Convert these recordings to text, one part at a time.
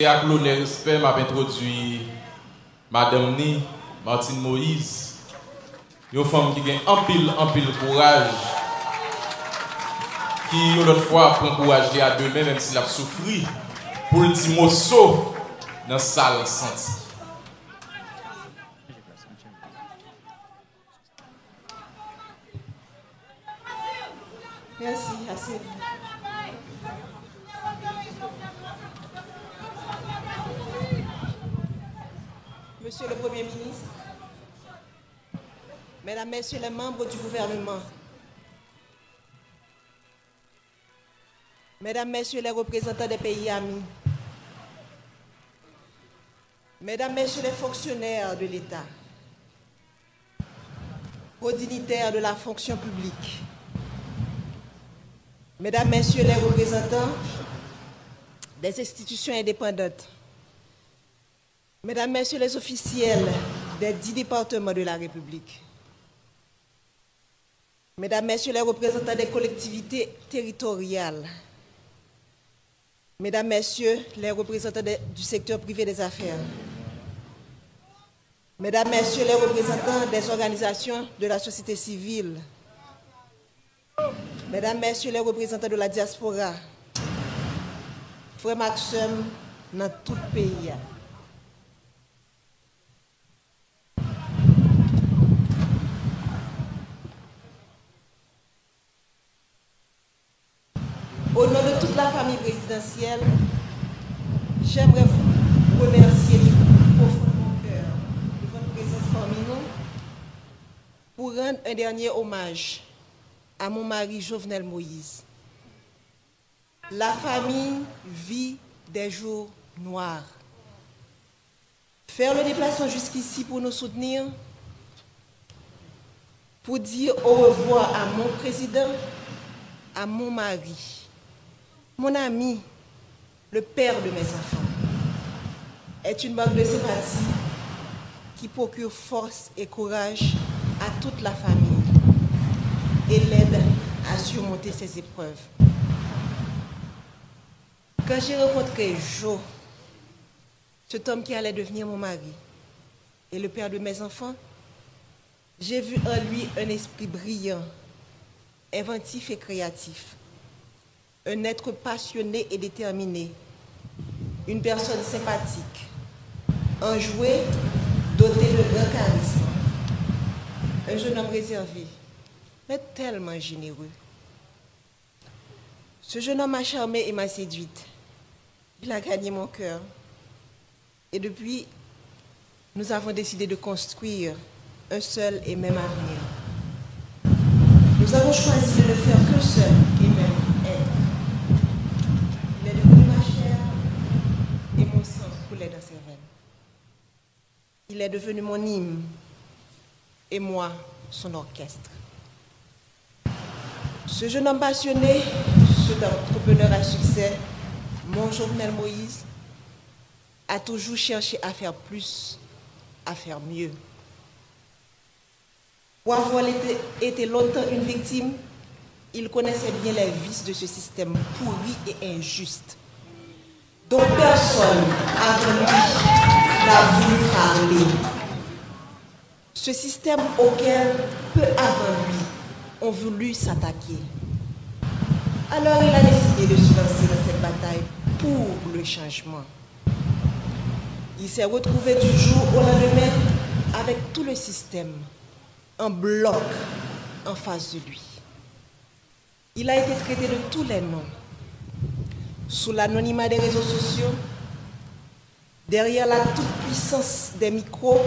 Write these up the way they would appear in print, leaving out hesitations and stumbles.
Et avec l'honneur et respect, m'a introduit Madame Ni, Martine Moïse, une femme qui a un pile courage, qui une autre fois prend courage à demain, même s'il a souffert, pour le petit morceau dans la salle senti. Merci, assez. Monsieur le Premier ministre, Mesdames, Messieurs les membres du gouvernement, Mesdames, Messieurs les représentants des pays amis, Mesdames, Messieurs les fonctionnaires de l'État, hauts dignitaires de la fonction publique, Mesdames, Messieurs les représentants des institutions indépendantes, Mesdames, Messieurs les officiels des 10 départements de la République, Mesdames, Messieurs les représentants des collectivités territoriales, Mesdames, Messieurs les représentants du secteur privé des affaires, Mesdames, Messieurs les représentants des organisations de la société civile, Mesdames, Messieurs les représentants de la diaspora, frères Maxime dans tout le pays. Au nom de toute la famille présidentielle, j'aimerais vous remercier du profond de mon cœur de votre présence parmi nous pour rendre un dernier hommage à mon mari Jovenel Moïse. La famille vit des jours noirs. Faire le déplacement jusqu'ici pour nous soutenir, pour dire au revoir à mon président, à mon mari, mon ami, le père de mes enfants, est une marque de sympathie qui procure force et courage à toute la famille et l'aide à surmonter ces épreuves. Quand j'ai rencontré Jo, cet homme qui allait devenir mon mari et le père de mes enfants, j'ai vu en lui un esprit brillant, inventif et créatif. Un être passionné et déterminé, une personne sympathique, enjoué, doté de grand charisme, un jeune homme réservé, mais tellement généreux. Ce jeune homme m'a charmée et m'a séduite. Il a gagné mon cœur. Et depuis, nous avons décidé de construire un seul et même avenir. Nous avons choisi de ne faire qu'un seul et même être. Il est devenu ma chair et mon sang coulait dans ses veines. Il est devenu mon hymne et moi son orchestre. Ce jeune homme passionné, cet entrepreneur à succès, mon Jovenel Moïse, a toujours cherché à faire plus, à faire mieux. Pour avoir été longtemps une victime, il connaissait bien les vices de ce système pourri et injuste, dont personne avant lui n'a voulu parler. Ce système auquel peu avant lui ont voulu s'attaquer. Alors il a décidé de se lancer dans cette bataille pour le changement. Il s'est retrouvé du jour au lendemain avec tout le système en bloc en face de lui. Il a été traité de tous les noms, sous l'anonymat des réseaux sociaux, derrière la toute-puissance des micros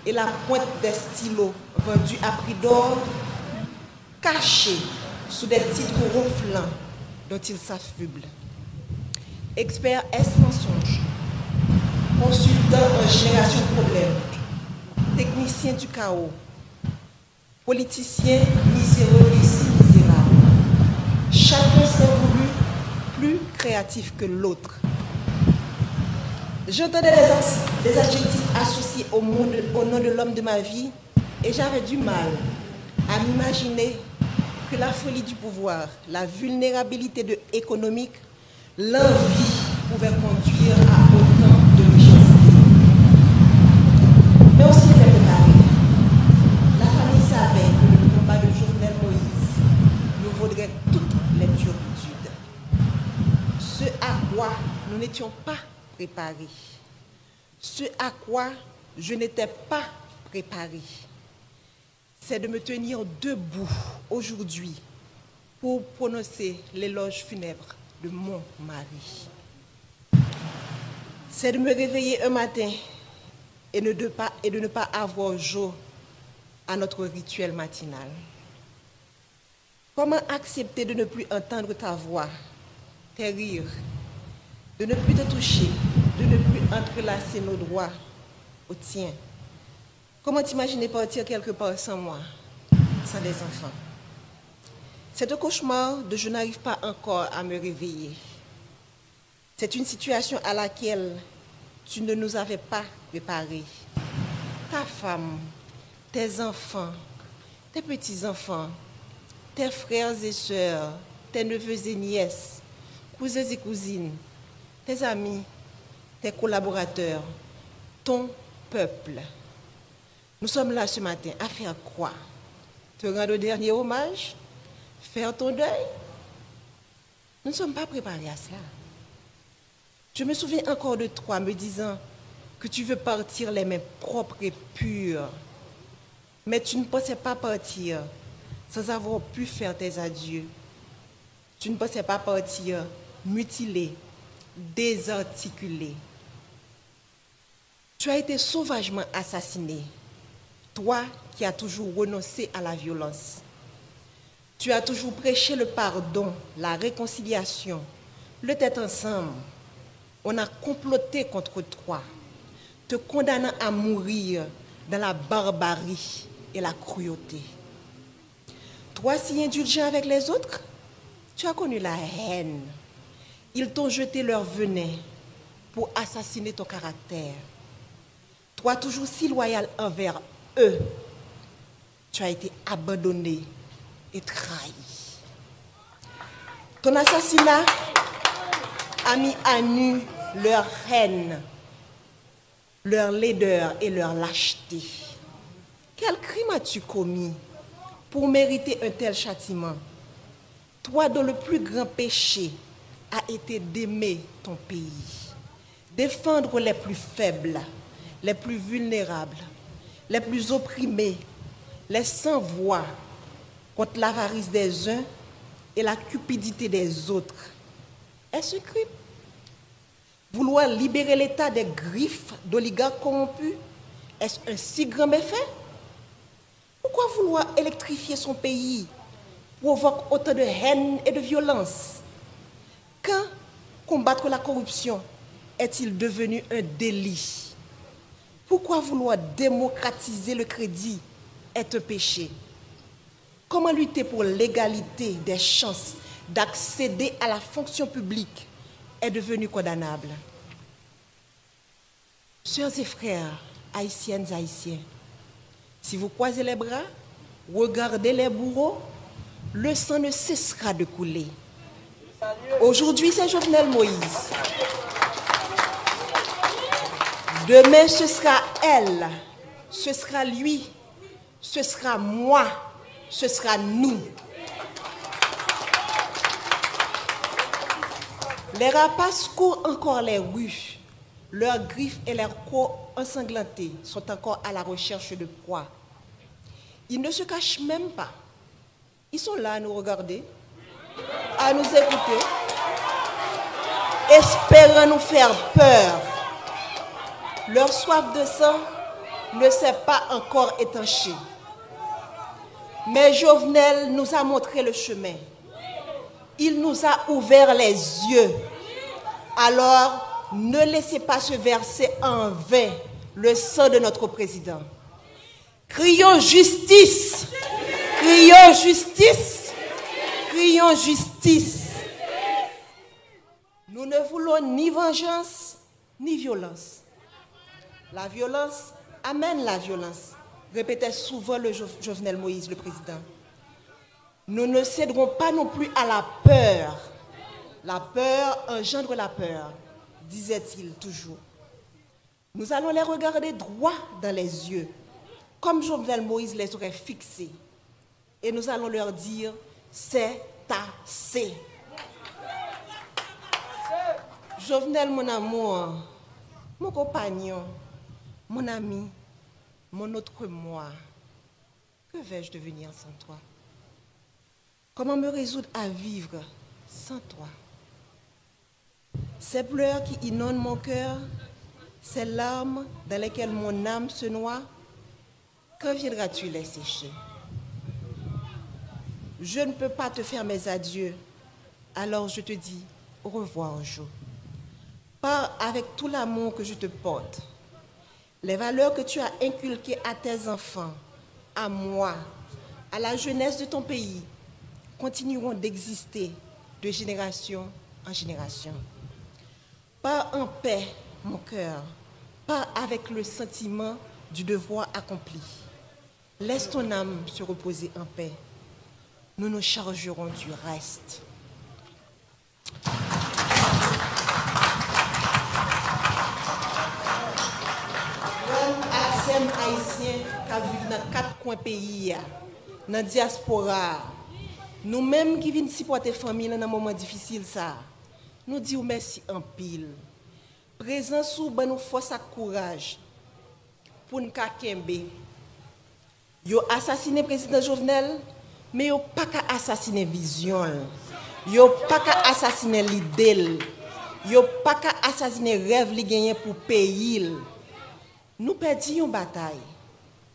et la pointe des stylos vendus à prix d'or, caché sous des titres ronflants dont il s'affuble. Expert S-mensonge, consultant en génération de problèmes, technicien du chaos, politicien miséreux et si misérable. Chacun s'est voulu plus créatif que l'autre. J'entendais des adjectifs associés au nom de l'homme de ma vie et j'avais du mal à m'imaginer que la folie du pouvoir, la vulnérabilité économique, l'envie pouvaient conduire à n'étions pas préparés. Ce à quoi je n'étais pas préparée, c'est de me tenir debout aujourd'hui pour prononcer l'éloge funèbre de mon mari. C'est de me réveiller un matin et de ne pas avoir jour à notre rituel matinal. Comment accepter de ne plus entendre ta voix, tes rires, de ne plus te toucher, de ne plus entrelacer nos doigts au tien? Comment t'imaginer partir quelque part sans moi, sans des enfants? C'est un cauchemar de je n'arrive pas encore à me réveiller. C'est une situation à laquelle tu ne nous avais pas préparés. Ta femme, tes enfants, tes petits-enfants, tes frères et sœurs, tes neveux et nièces, cousins et cousines, tes amis, tes collaborateurs, ton peuple. Nous sommes là ce matin à faire quoi? Te rendre au dernier hommage? Faire ton deuil? Nous ne sommes pas préparés à cela. Je me souviens encore de toi me disant que tu veux partir les mains propres et pures. Mais tu ne pensais pas partir sans avoir pu faire tes adieux. Tu ne pensais pas partir mutilé, désarticulé. Tu as été sauvagement assassiné, toi qui as toujours renoncé à la violence. Tu as toujours prêché le pardon, la réconciliation, le tête ensemble. On a comploté contre toi, te condamnant à mourir dans la barbarie et la cruauté. Toi, si indulgent avec les autres, tu as connu la haine. Ils t'ont jeté leur venin pour assassiner ton caractère. Toi, toujours si loyal envers eux, tu as été abandonné et trahi. Ton assassinat a mis à nu leur haine, leur laideur et leur lâcheté. Quel crime as-tu commis pour mériter un tel châtiment? Toi dont le plus grand péché a été d'aimer ton pays, défendre les plus faibles, les plus vulnérables, les plus opprimés, les sans voix contre l'avarice des uns et la cupidité des autres. Est-ce un crime? Vouloir libérer l'État des griffes d'oligarques corrompus, est-ce un si grand méfait? Pourquoi vouloir électrifier son pays provoque autant de haine et de violence? Quand combattre la corruption est-il devenu un délit? Pourquoi vouloir démocratiser le crédit est un péché? Comment lutter pour l'égalité des chances d'accéder à la fonction publique est devenu condamnable? Sœurs et frères, haïtiennes et haïtiens, si vous croisez les bras, regardez les bourreaux, le sang ne cessera de couler. Aujourd'hui, c'est Jovenel Moïse. Demain, ce sera elle, ce sera lui, ce sera moi, ce sera nous. Les rapaces courent encore les rues. Leurs griffes et leurs crocs ensanglantés sont encore à la recherche de proie. Ils ne se cachent même pas. Ils sont là à nous regarder, à nous écouter, espérant nous faire peur. Leur soif de sang ne s'est pas encore étanchée. Mais Jovenel nous a montré le chemin. Il nous a ouvert les yeux. Alors, ne laissez pas se verser en vain le sang de notre président. Crions justice! Crions justice! Crions justice! Nous ne voulons ni vengeance, ni violence. La violence amène la violence, répétait souvent le Jovenel Moïse, le président. Nous ne céderons pas non plus à la peur. La peur engendre la peur, disait-il toujours. Nous allons les regarder droit dans les yeux, comme Jovenel Moïse les aurait fixés. Et nous allons leur dire, c'est assez. Jovenel, mon amour, mon compagnon, mon ami, mon autre moi, que vais-je devenir sans toi? Comment me résoudre à vivre sans toi? Ces pleurs qui inondent mon cœur, ces larmes dans lesquelles mon âme se noie, quand viendras-tu les sécher? Je ne peux pas te faire mes adieux, alors je te dis au revoir, Jo. Pars avec tout l'amour que je te porte. Les valeurs que tu as inculquées à tes enfants, à moi, à la jeunesse de ton pays, continueront d'exister de génération en génération. Pars en paix, mon cœur, pars avec le sentiment du devoir accompli. Laisse ton âme se reposer en paix. Nous nous chargerons du reste. Aksem haïtien qui vivent dans 4 coins pays, dans la diaspora, nous-mêmes qui venons supporter la famille dans un moment difficile, nous disons merci en pile. Présence ou ben nous force et courage pour nous kembe. Yo assassiné le président Jovenel, mais yo pas qu'à assassiner vision. Yo pas qu'à assassiner l'idée. Yo pas qu'à assassiner rêve li gagné pour pays. Nous perdons une bataille,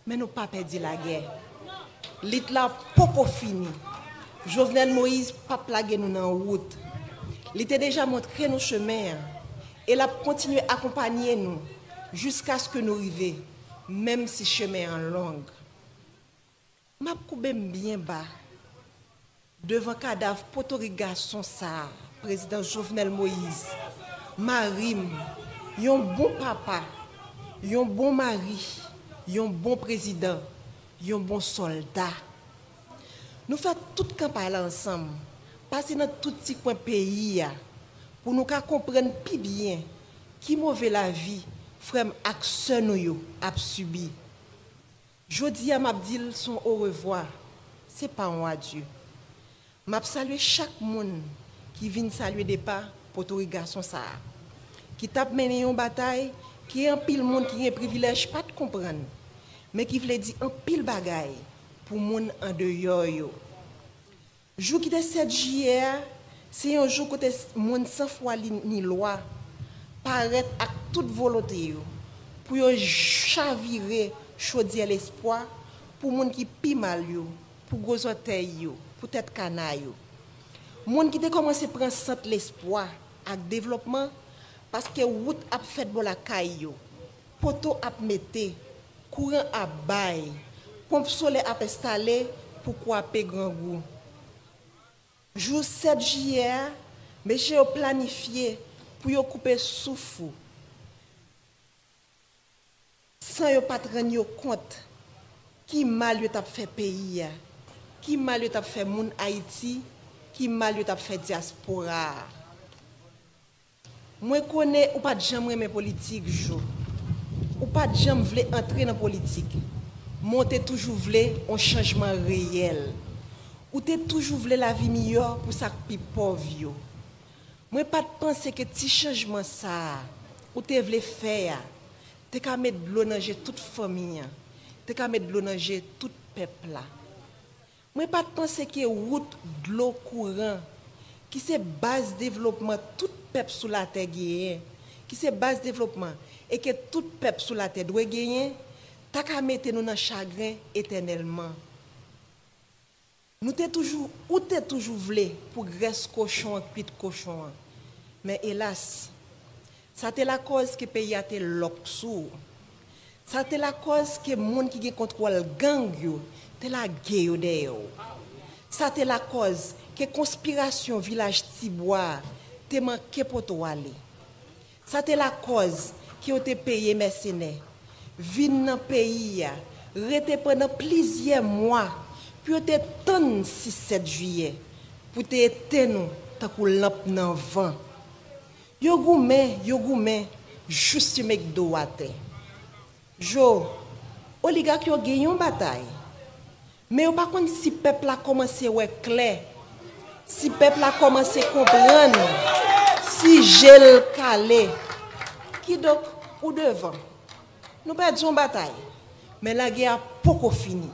mais nous pas perdu la guerre. L'Itla poco fini. Jovenel Moïse pas plagué nous dans route. Il était déjà montré nos chemins et il a continué à accompagner nous jusqu'à ce que nous arrivions, même si le chemin est long. M'a coupé bien bas devant cadavre potorigasson ça, président Jovenel Moïse. Marim, yon bon papa, yon bon mari, yon bon président, yon bon soldat. Nous faisons toute campagne ensemble, passer dans tout petit coin pays pour nous comprendre plus bien qui mauvais la vie frère ak sœur nous a subi. Jodi a m'a dit son au revoir, c'est pas un adieu. M'a saluer chaque monde qui vient saluer des pas pour tout garçon ça. Qui tape mené une bataille qui est un pile monde qui a privilège pas de comprendre mais qui veut dire un pile bagaille pour monde en dehors yo. Jour qui est 7 juillet, c'est un jour côté monde sans foi ni loi paraître avec toute volonté yo pour yo chavirer chaudier l'espoir pour monde qui pi mal yo, pour gros orteil yo, pour tête canaille yo. Monde qui a commencé à prendre centre l'espoir avec développement parce que route a fait bon la caille yo, poteau a metté, courant a bail, pompe solaire a installé pour couper grand goût. Jour 7 juillet, monsieur a planifié pour yo couper souffle. Sans yo pas rendre compte qui mal yo t'a fait pays, qui mal yo t'a fait moun Haïti, qui mal yo t'a fait diaspora. Moi connais ou pas de jamais aimer politique jo. Ou pas de jamais vle entrer dans politique. Monter toujours vle un changement réel. Ou t'es toujours vle la vie meilleure pour ça pi pauvre yo. Moi pas de penser que petit changement ça ou t'es vle faire. T'es qu'à mettre de l'eau dans toute famille. T'es qu'à mettre de l'eau dans tout peuple là. Moi pas de penser que route de l'eau courant qui c'est base développement tout peuple sous la terre gagne, qui c'est base développement et que tout peuple sous la terre doit gagner, t'as qu'à mettre nous dans chagrin éternellement. Nous t'es toujours ou t'es toujours voulu pour graisse cochon cuite cochon. Mais hélas, ça c'est la cause que pays a été loxou. Ça c'est la cause que monde qui contrôle gang yo, c'est la guerre de. Ça c'est la cause que conspiration village Tibois te manqué pour toi aller. Ça c'est la cause qui ont payé mercenaires. Vinn dans pays rete pendant plusieurs mois puis te ton 6-7 juillet pour te éteindre nous tant que lampe dans vent. Yo goumen juste mek do wate. Jo oligarque yo gagné une bataille. Mais yo pas contre si peuple a commencé ouais clair. Si peuple a commencé à comprendre, Si j'ai calé, qui donc ou devant, nous perdons une bataille, mais la guerre a pas fini.